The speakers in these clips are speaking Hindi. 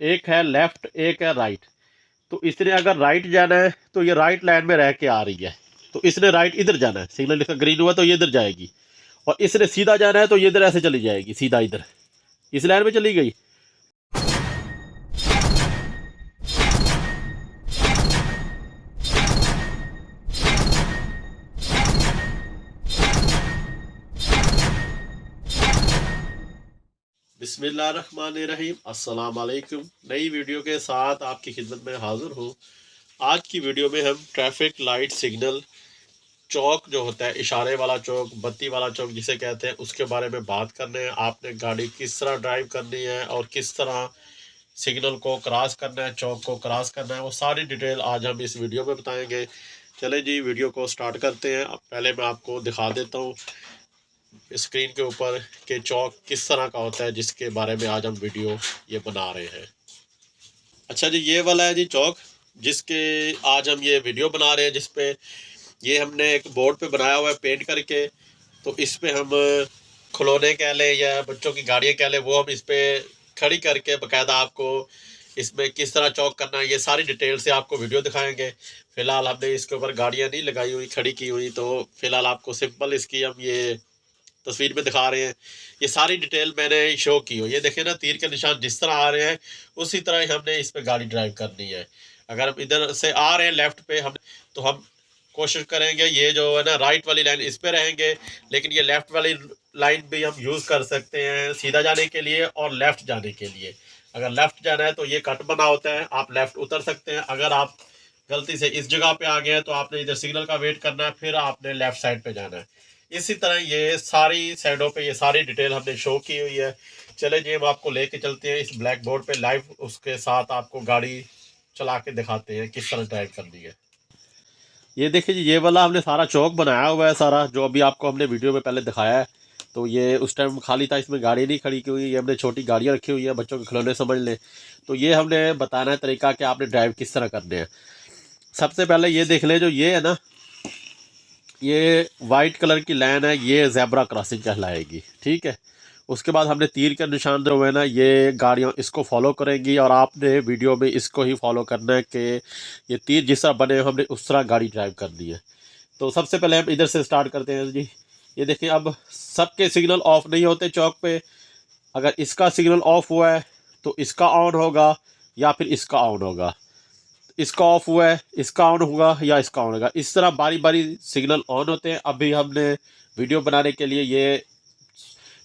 एक है लेफ्ट, एक है राइट। तो इसने अगर राइट जाना है तो ये राइट लाइन में रह के आ रही है, तो इसने राइट इधर जाना है, सिग्नल इसका ग्रीन हुआ तो ये इधर जाएगी। और इसने सीधा जाना है तो ये इधर ऐसे चली जाएगी, सीधा इधर इस लाइन में चली गई। बिस्मिल्लाहिर्रहमानिर्रहीम, अस्सलाम वालेकुम। नई वीडियो के साथ आपकी खिदमत में हाजिर हूँ। आज की वीडियो में हम ट्रैफिक लाइट सिग्नल चौक जो होता है, इशारे वाला चौक, बत्ती वाला चौक जिसे कहते हैं, उसके बारे में बात करने हैं। आपने गाड़ी किस तरह ड्राइव करनी है और किस तरह सिग्नल को क्रॉस करना है, चौक को क्रॉस करना है, वो सारी डिटेल आज हम इस वीडियो में बताएंगे। चले जी वीडियो को स्टार्ट करते हैं। अब पहले मैं आपको दिखा देता हूँ स्क्रीन के ऊपर कि चौक किस तरह का होता है, जिसके बारे में आज हम वीडियो ये बना रहे हैं। अच्छा जी, ये वाला है जी चौक जिसके आज हम ये वीडियो बना रहे हैं, जिस पे ये हमने एक बोर्ड पे बनाया हुआ है पेंट करके। तो इस पे हम खिलौने कह लें या बच्चों की गाड़ियाँ कह लें, वो हम इस पे खड़ी करके बाकायदा आपको इसमें किस तरह चौक करना है, ये सारी डिटेल से आपको वीडियो दिखाएंगे। फ़िलहाल हमने इसके ऊपर गाड़ियाँ नहीं लगाई हुई, खड़ी की हुई, तो फ़िलहाल आपको सिंपल इसकी हम ये तस्वीर में दिखा रहे हैं। ये सारी डिटेल मैंने शो की हो, ये देखें ना, तीर के निशान जिस तरह आ रहे हैं उसी तरह ही हमने इस पे गाड़ी ड्राइव करनी है। अगर हम इधर से आ रहे हैं लेफ़्ट पे हम, तो हम कोशिश करेंगे ये जो है ना राइट वाली लाइन इस पे रहेंगे, लेकिन ये लेफ़्ट वाली लाइन भी हम यूज़ कर सकते हैं सीधा जाने के लिए और लेफ़्ट जाने के लिए। अगर लेफ़्ट जाना है तो ये कट बना होता है, आप लेफ़्ट उतर सकते हैं। अगर आप गलती से इस जगह पे आ गए हैं तो आपने इधर सिग्नल का वेट करना है, फिर आपने लेफ़्ट साइड पे जाना है। इसी तरह ये सारी साइडों पे ये सारी डिटेल हमने शो की हुई है। चले जी, हम आपको लेके चलते हैं इस ब्लैक बोर्ड पे लाइव, उसके साथ आपको गाड़ी चला के दिखाते हैं किस तरह ड्राइव करनी है। ये देखिए जी, ये वाला हमने सारा चौक बनाया हुआ है, सारा जो अभी आपको हमने वीडियो में पहले दिखाया है। तो ये उस टाइम खाली था, इसमें गाड़ी नहीं खड़ी की हुई, ये हमने छोटी गाड़ियाँ रखी हुई है, बच्चों के खिलौने समझ लें। तो ये हमने बताना है तरीका कि आपने ड्राइव किस तरह करने हैं। सबसे पहले ये देख लें, जो ये है ना, ये वाइट कलर की लाइन है, ये ज़ेब्रा क्रॉसिंग कहलाएगी, ठीक है। उसके बाद हमने तीर के निशान जो है ना, ये गाड़ियाँ इसको फॉलो करेंगी और आपने वीडियो में इसको ही फॉलो करना है कि ये तीर जिस तरह बने हमने उस तरह गाड़ी ड्राइव करनी है। तो सबसे पहले हम इधर से स्टार्ट करते हैं जी। ये देखिए, अब सबके सिग्नल ऑफ नहीं होते चौक पे। अगर इसका सिग्नल ऑफ हुआ है तो इसका ऑन होगा या फिर इसका ऑन होगा, इसका ऑफ हुआ है इसका ऑन होगा या इसका ऑन होगा। इस तरह बारी बारी सिग्नल ऑन होते हैं। अभी हमने वीडियो बनाने के लिए ये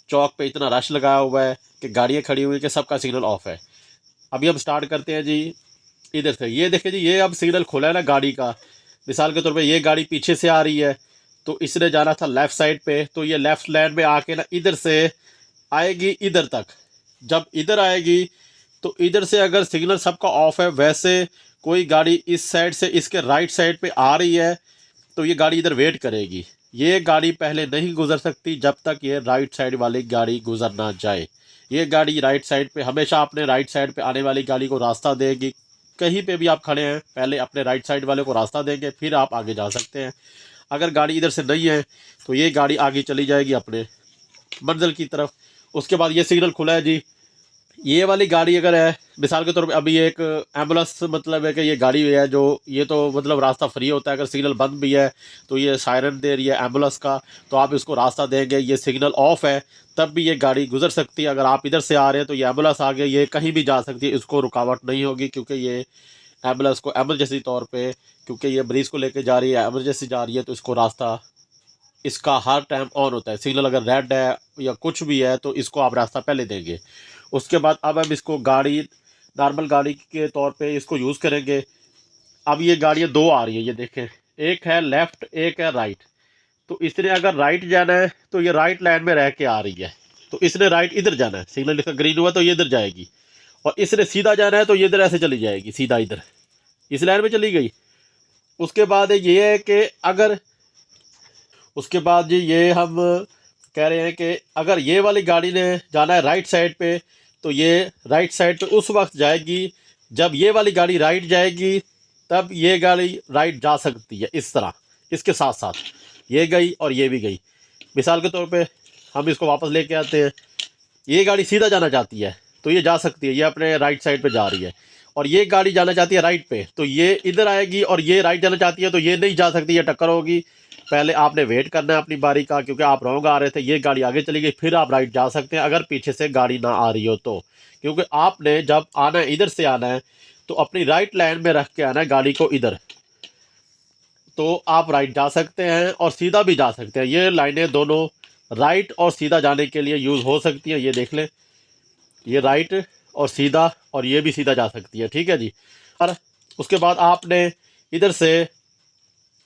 चौक पे इतना रश लगाया हुआ है कि गाड़ियाँ खड़ी हुई कि सबका सिग्नल ऑफ है। अभी हम स्टार्ट करते हैं जी इधर से। ये देखिए जी, ये अब सिग्नल खुला है ना गाड़ी का। मिसाल के तौर पे ये गाड़ी पीछे से आ रही है, तो इसने जाना था लेफ़्ट साइड पे, तो ये लेफ़्ट लाइन में आके ना इधर से आएगी इधर तक। जब इधर आएगी तो इधर से अगर सिग्नल सबका ऑफ है, वैसे कोई गाड़ी इस साइड से इसके राइट साइड पे आ रही है तो ये गाड़ी इधर वेट करेगी। ये गाड़ी पहले नहीं गुजर सकती जब तक ये राइट साइड वाली गाड़ी गुजर ना जाए। ये गाड़ी राइट साइड पे हमेशा अपने राइट साइड पे आने वाली गाड़ी को रास्ता देगी। कहीं पे भी आप खड़े हैं, पहले अपने राइट साइड वाले को रास्ता देंगे, फिर आप आगे जा सकते हैं। अगर गाड़ी इधर से नहीं है तो ये गाड़ी आगे चली जाएगी अपने मंजिल की तरफ। उसके बाद ये सिग्नल खुला है जी। ये वाली गाड़ी अगर है, मिसाल के तौर पे अभी एक एम्बुलेंस, मतलब है कि ये गाड़ी है जो, ये तो मतलब रास्ता फ्री होता है। अगर सिग्नल बंद भी है तो ये सायरन दे रही है एम्बुलेंस का, तो आप इसको रास्ता देंगे। ये सिग्नल ऑफ है तब भी ये गाड़ी गुजर सकती है। अगर आप इधर से आ रहे हैं तो ये एम्बुलेंस आ गई, ये कहीं भी जा सकती है, इसको रुकावट नहीं होगी, क्योंकि ये एम्बुलेंस को एमरजेंसी तौर पर, क्योंकि ये मरीज़ को लेकर जा रही है, एमरजेंसी जा रही है, तो इसको रास्ता इसका हर टाइम ऑन होता है। सिग्नल अगर रेड है या कुछ भी है तो इसको आप रास्ता पहले देंगे। उसके बाद अब हम इसको गाड़ी नॉर्मल गाड़ी के तौर पे इसको यूज़ करेंगे। अब ये गाड़ियाँ दो आ रही है, ये देखें, एक है लेफ़्ट एक है राइट। तो इसने अगर राइट जाना है तो ये राइट लाइन में रह के आ रही है, तो इसने राइट इधर जाना है, सिग्नल इसका ग्रीन हुआ तो ये इधर जाएगी। और इसने सीधा जाना है तो ये इधर ऐसे चली जाएगी, सीधा इधर इस लाइन में चली गई। उसके बाद ये है कि अगर, उसके बाद ये हम कह रहे हैं कि अगर ये वाली गाड़ी ने जाना है राइट साइड पे, तो ये राइट साइड पे उस वक्त जाएगी जब ये वाली गाड़ी राइट जाएगी, तब ये गाड़ी राइट जा सकती है। इस तरह इसके साथ साथ ये गई और ये भी गई। मिसाल के तौर पे हम इसको वापस लेके आते हैं। ये गाड़ी सीधा जाना चाहती है तो ये जा सकती है, ये अपने राइट साइड पे जा रही है। और ये गाड़ी जाना चाहती है राइट पे, तो ये इधर आएगी, और ये राइट जाना चाहती है तो ये नहीं जा सकती, ये टक्कर होगी। पहले आपने वेट करना है अपनी बारी का, क्योंकि आप रॉन्ग आ रहे थे, ये गाड़ी आगे चली गई, फिर आप राइट जा सकते हैं अगर पीछे से गाड़ी ना आ रही हो तो। क्योंकि आपने जब आना है इधर से आना है तो अपनी राइट लाइन में रख के आना है गाड़ी को इधर, तो आप राइट जा सकते हैं और सीधा भी जा सकते हैं। ये लाइनें दोनों राइट और सीधा जाने के लिए यूज़ हो सकती हैं। ये देख लें, ये राइट और सीधा, और ये भी सीधा जा सकती है, ठीक है जी। और उसके बाद आपने इधर से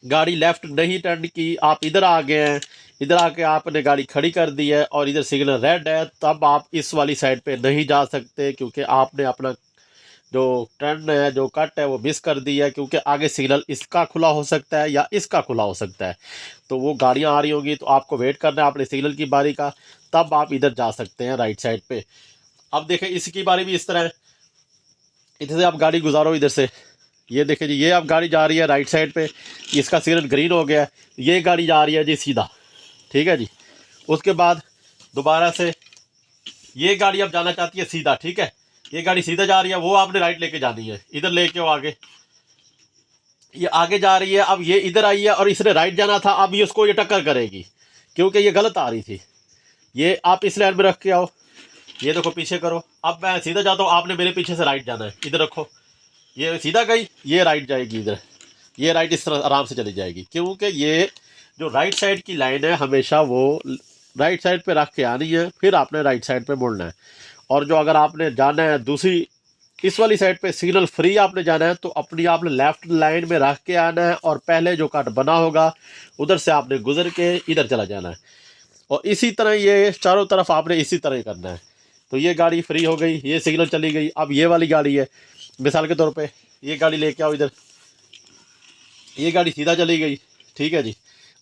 गाड़ी लेफ़्ट नहीं टर्न की, आप इधर आ गए हैं, इधर आके आपने गाड़ी खड़ी कर दी है और इधर सिग्नल रेड है, तब आप इस वाली साइड पे नहीं जा सकते, क्योंकि आपने अपना जो टर्न है, जो कट है, वो मिस कर दी है। क्योंकि आगे सिग्नल इसका खुला हो सकता है या इसका खुला हो सकता है, तो वो गाड़ियाँ आ रही होंगी, तो आपको वेट करना है अपने सिग्नल की बारी का, तब आप इधर जा सकते हैं राइट साइड पे। अब देखें इसकी बारी भी इस तरह है, इधर से आप गाड़ी गुजारो इधर से, ये देखें जी, ये अब गाड़ी जा रही है राइट साइड पे, इसका सिग्नल ग्रीन हो गया है, ये गाड़ी जा रही है जी सीधा, ठीक है जी। उसके बाद दोबारा से ये गाड़ी अब जाना चाहती है सीधा, ठीक है, ये गाड़ी सीधा जा रही है, वो आपने राइट लेके जानी है, इधर लेके आओ आगे, ये आगे जा रही है, अब ये इधर आई है और इसने राइट जाना था, अब ये उसको ये टक्कर करेगी क्योंकि ये गलत आ रही थी। ये आप इस लाइन में रख के आओ, ये देखो पीछे करो, अब मैं सीधा जाता हूँ, आपने मेरे पीछे से राइट जाना है, इधर रखो, ये सीधा गई, ये राइट जाएगी इधर, ये राइट इस तरह आराम से चली जाएगी, क्योंकि ये जो राइट साइड की लाइन है हमेशा वो राइट साइड पे रख के आनी है, फिर आपने राइट साइड पे मुड़ना है। और जो अगर आपने जाना है दूसरी इस वाली साइड पे सिग्नल फ्री आपने जाना है, तो अपनी आपने लेफ्ट लाइन में रख के आना है, और पहले जो कट बना होगा उधर से आपने गुजर के इधर चला जाना है, और इसी तरह ये चारों तरफ आपने इसी तरह ही करना है। तो ये गाड़ी फ्री हो गई, ये सिग्नल चली गई। अब ये वाली गाड़ी है, मिसाल के तौर पे ये गाड़ी लेके आओ इधर, ये गाड़ी सीधा चली गई, ठीक है जी।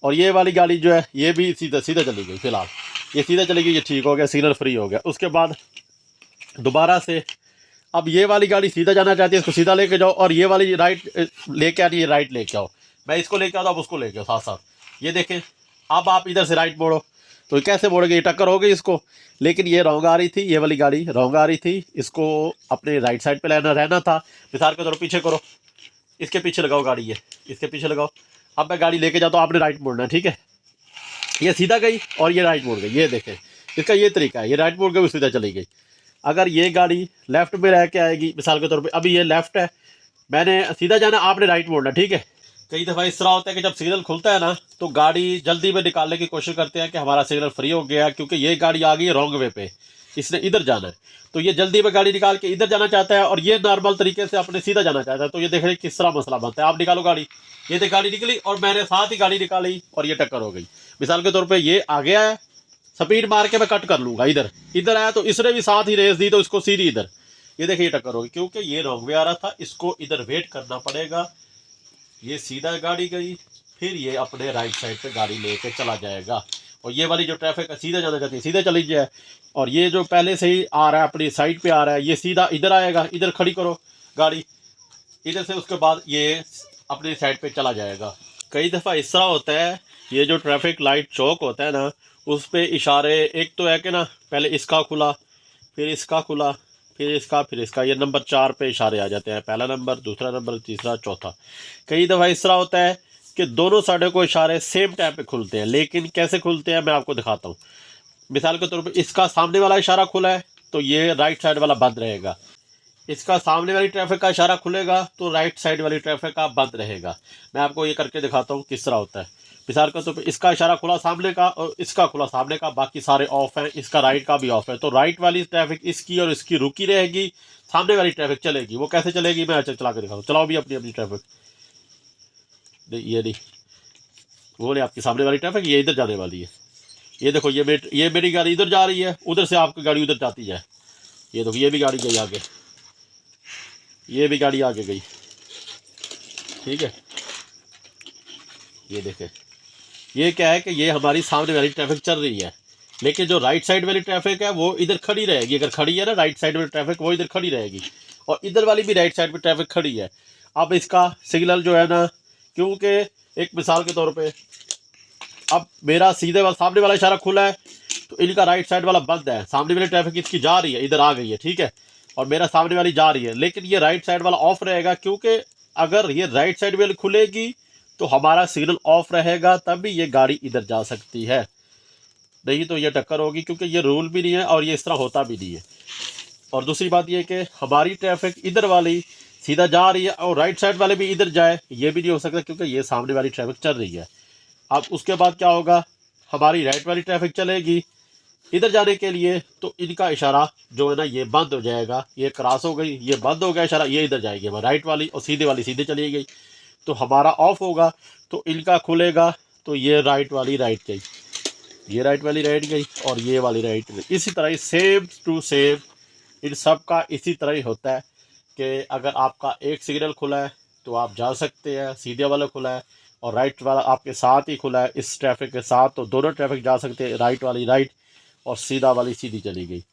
और ये वाली गाड़ी जो है ये भी सीधा सीधा चली गई, फिलहाल ये सीधा चली गई, ये ठीक हो गया, सिग्नल फ्री हो गया। उसके बाद दोबारा से अब ये वाली गाड़ी सीधा जाना चाहती है, इसको सीधा लेके जाओ, और ये वाली राइट लेके आनी है, राइट लेके आओ, मैं इसको लेके आता हूँ, आप उसको लेके आओ साथ साथ। ये देखें, अब आप इधर से राइट मोड़ो, तो कैसे मोड़ोगे, ये टक्कर हो गई इसको, लेकिन ये रॉन्ग आ रही थी, ये वाली गाड़ी रॉन्ग आ रही थी, इसको अपने राइट साइड पे रहना था। मिसाल के तौर पीछे करो, इसके पीछे लगाओ गाड़ी, ये इसके पीछे लगाओ, अब मैं गाड़ी लेके जाता हूँ, आपने राइट मोड़ना है, ठीक है। ये सीधा गई और ये राइट मोड़ गई, ये देखें इसका ये तरीका है, ये राइट मोड़ गई, वो सीधा चली गई। अगर ये गाड़ी लेफ्ट में रह के आएगी, मिसाल के तौर पे अभी ये लेफ्ट है, मैंने सीधा जाना, आपने राइट मोड़ना, ठीक है। कई दफ़ा इस तरह होता है कि जब सिग्नल खुलता है ना, तो गाड़ी जल्दी में निकालने की कोशिश करते हैं कि हमारा सिग्नल फ्री हो गया, क्योंकि ये गाड़ी आ गई है रॉन्ग वे पे, इसने इधर जाना है, तो ये जल्दी में गाड़ी निकाल के इधर जाना चाहता है, और ये नॉर्मल तरीके से अपने सीधा जाना चाहता है। तो ये देख रहे किस तरह मसला बनता है। आप निकालो गाड़ी, ये देख गाड़ी निकली और मैंने साथ ही गाड़ी निकाली और ये टक्कर हो गई। मिसाल के तौर पर ये आ गया है, स्पीड मार के मैं कट कर लूँगा, इधर इधर आया तो इसने भी साथ ही रेस दी, तो इसको सीधी इधर, ये देखिए ये टक्कर होगी, क्योंकि ये रॉन्ग वे आ रहा था, इसको इधर वेट करना पड़ेगा। ये सीधा गाड़ी गई, फिर ये अपने राइट साइड पे गाड़ी लेके चला जाएगा, और ये वाली जो ट्रैफिक है सीधा जाना चाहती है सीधा चली जाए, और ये जो पहले से ही आ रहा है अपनी साइड पे आ रहा है, ये सीधा इधर आएगा, इधर खड़ी करो गाड़ी इधर से, उसके बाद ये अपनी साइड पे चला जाएगा। कई दफ़ा इस तरह होता है, ये जो ट्रैफिक लाइट चौक होता है ना, उस पर इशारे, एक तो है कि ना पहले इसका खुला, फिर इसका खुला, फिर इसका, ये नंबर 4 पे इशारे आ जाते हैं, पहला नंबर, दूसरा नंबर, तीसरा, चौथा। कई दफ़ा इस तरह होता है कि दोनों साइडों को इशारे सेम टाइम पे खुलते हैं, लेकिन कैसे खुलते हैं मैं आपको दिखाता हूँ। मिसाल के तौर पे इसका सामने वाला इशारा खुला है, तो ये राइट साइड वाला बंद रहेगा, इसका सामने वाली ट्रैफिक का इशारा खुलेगा तो राइट साइड वाली ट्रैफिक का बंद रहेगा। मैं आपको ये करके दिखाता हूँ किस तरह होता है। मिसाल के तौर पे इसका इशारा खुला सामने का और इसका खुला सामने का, बाकी सारे ऑफ हैं, इसका राइट का भी ऑफ है, तो राइट वाली ट्रैफिक इसकी और इसकी रुकी रहेगी, सामने वाली ट्रैफिक चलेगी। वो कैसे चलेगी मैं चला के दिखाऊँ, चलाओ भी अपनी अपनी ट्रैफिक, ये नहीं, वो नहीं, आपकी सामने वाली ट्रैफिक ये इधर जाने वाली है, ये देखो ये मेरी गाड़ी इधर जा रही है, उधर से आपकी गाड़ी उधर जाती है, ये देखो ये भी गाड़ी गई आगे, ये भी गाड़ी आगे गई, ठीक है। ये देखें, ये क्या है कि ये हमारी सामने वाली ट्रैफिक चल रही है, लेकिन जो राइट साइड वाली ट्रैफिक है वो इधर खड़ी रहेगी, अगर खड़ी है ना राइट साइड वाली ट्रैफिक वो इधर खड़ी रहेगी, और इधर वाली भी राइट साइड पे ट्रैफिक खड़ी है। अब इसका सिग्नल जो है ना, क्योंकि एक मिसाल के तौर पे अब मेरा सीधे वाला सामने वाला इशारा खुला है तो इनका राइट साइड वाला बंद है, सामने वाली ट्रैफिक इसकी जा रही है, इधर आ गई है, ठीक है, और मेरा सामने वाली जा रही है, लेकिन ये राइट साइड वाला ऑफ रहेगा, क्योंकि अगर ये राइट साइड वाली खुलेगी तो हमारा सिग्नल ऑफ रहेगा, तभी ये गाड़ी इधर जा सकती है, नहीं तो ये टक्कर होगी, क्योंकि ये रूल भी नहीं है और ये इस तरह होता भी नहीं है। और दूसरी बात ये कि हमारी ट्रैफिक इधर वाली सीधा जा रही है और राइट साइड वाले भी इधर जाए, ये भी नहीं हो सकता, क्योंकि ये सामने वाली ट्रैफिक चल रही है। अब उसके बाद क्या होगा, हमारी राइट वाली ट्रैफिक चलेगी इधर जाने के लिए, तो इनका इशारा जो है ना ये बंद हो जाएगा, ये क्रॉस हो गई, ये बंद हो गया इशारा, ये इधर जाएगी हमारी राइट वाली, और सीधे वाली सीधे चली गई, तो हमारा ऑफ होगा, तो इनका खुलेगा, तो ये राइट वाली राइट गई, ये राइट वाली राइट गई, और ये वाली राइट गई। इसी तरह ही सेम टू सेम इन सब का इसी तरह ही होता है कि अगर आपका एक सिग्नल खुला है तो आप जा सकते हैं, सीधे वाला खुला है और राइट वाला आपके साथ ही खुला है इस ट्रैफिक के साथ, तो दोनों ट्रैफिक जा सकते हैं, राइट वाली राइट और सीधा वाली सीधी चली गई।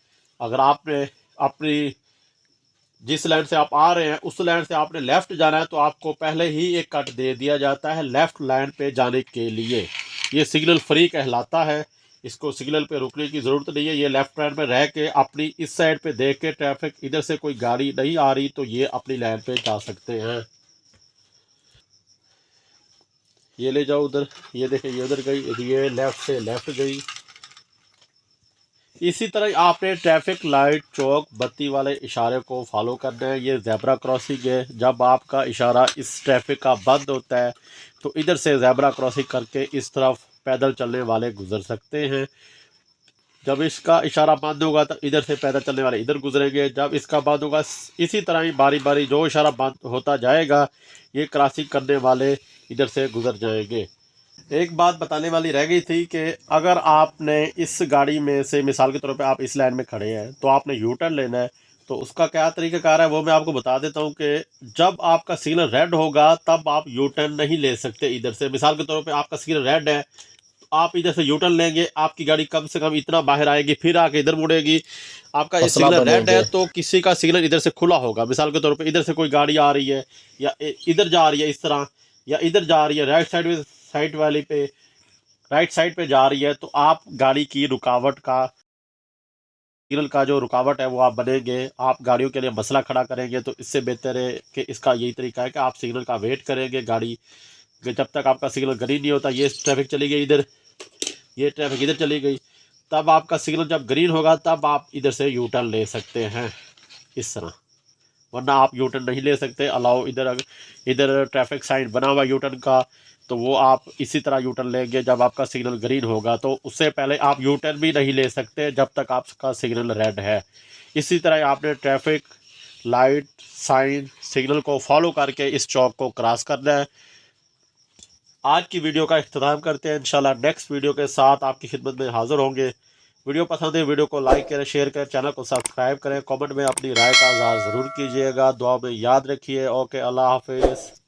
अगर आपने अपनी जिस लाइन से आप आ रहे हैं उस लाइन से आपने लेफ़्ट जाना है, तो आपको पहले ही एक कट दे दिया जाता है लेफ़्ट लाइन पे जाने के लिए, ये सिग्नल फ्री कहलाता है, इसको सिग्नल पे रुकने की ज़रूरत नहीं है। ये लेफ़्ट लाइन में रह के अपनी इस साइड पे देख के ट्रैफिक इधर से कोई गाड़ी नहीं आ रही तो ये अपनी लाइन पे जा सकते हैं। ये ले जाओ उधर, ये देखें ये उधर गई, ये लेफ़्ट से लेफ़्ट गई। इसी तरह आपने ट्रैफिक लाइट चौक बत्ती वाले इशारे को फॉलो करना है। ये ज़ेब्रा क्रॉसिंग है, जब आपका इशारा इस ट्रैफिक का बंद होता है तो इधर से ज़ेब्रा क्रॉसिंग करके इस तरफ पैदल चलने वाले गुजर सकते हैं। जब इसका इशारा बंद होगा तो इधर से पैदल चलने वाले इधर गुजरेंगे, जब इसका बंद होगा इसी तरह ही बारी बारी जो इशारा बंद होता जाएगा ये क्रॉसिंग करने वाले इधर से गुजर जाएंगे। एक बात बताने वाली रह गई थी कि अगर आपने इस गाड़ी में से मिसाल के तौर पे आप इस लाइन में खड़े हैं तो आपने यू टर्न लेना है, तो उसका क्या तरीक़ाकार है वो मैं आपको बता देता हूँ कि जब आपका सिग्नल रेड होगा तब आप यू टर्न नहीं ले सकते इधर से। मिसाल के तौर पे आपका सिग्नल रेड है तो आप इधर से यू टर्न लेंगे, आपकी गाड़ी कम से कम इतना बाहर आएगी, फिर आके इधर मुड़ेगी। आपका सिग्नल रेड है तो किसी का सिग्नल इधर से खुला होगा, मिसाल के तौर पर इधर से कोई गाड़ी आ रही है या इधर जा रही है इस तरह, या इधर जा रही है राइट साइड वाली पे राइट साइड पे जा रही है, तो आप गाड़ी की रुकावट का सिग्नल का जो रुकावट है वो आप बनेंगे, आप गाड़ियों के लिए मसला खड़ा करेंगे। तो इससे बेहतर है कि इसका यही तरीका है कि आप सिग्नल का वेट करेंगे गाड़ी जब तक आपका सिग्नल ग्रीन नहीं होता। ये ट्रैफिक चली गई इधर, ये ट्रैफिक इधर चली गई, तब आपका सिग्नल जब ग्रीन होगा तब आप इधर से यू टर्न ले सकते हैं इस तरह, वरना आप यू टर्न नहीं ले सकते। अलाउ इधर ट्रैफिक साइन बना हुआ यू टर्न का, तो वो आप इसी तरह यू टर्न लेंगे जब आपका सिग्नल ग्रीन होगा, तो उससे पहले आप यू टर्न भी नहीं ले सकते जब तक आपका सिग्नल रेड है। इसी तरह आपने ट्रैफिक लाइट साइन सिग्नल को फॉलो करके इस चौक को क्रॉस करना है। आज की वीडियो का इख्तिताम करते हैं, इंशाल्लाह नेक्स्ट वीडियो के साथ आपकी खिदमत में हाज़िर होंगे। वीडियो पसंद है वीडियो को लाइक करें, शेयर करें, चैनल को सब्सक्राइब करें, कमेंट में अपनी राय का इज़हार ज़रूर कीजिएगा, दुआ में याद रखिए। ओके, अल्लाह हाफिज़।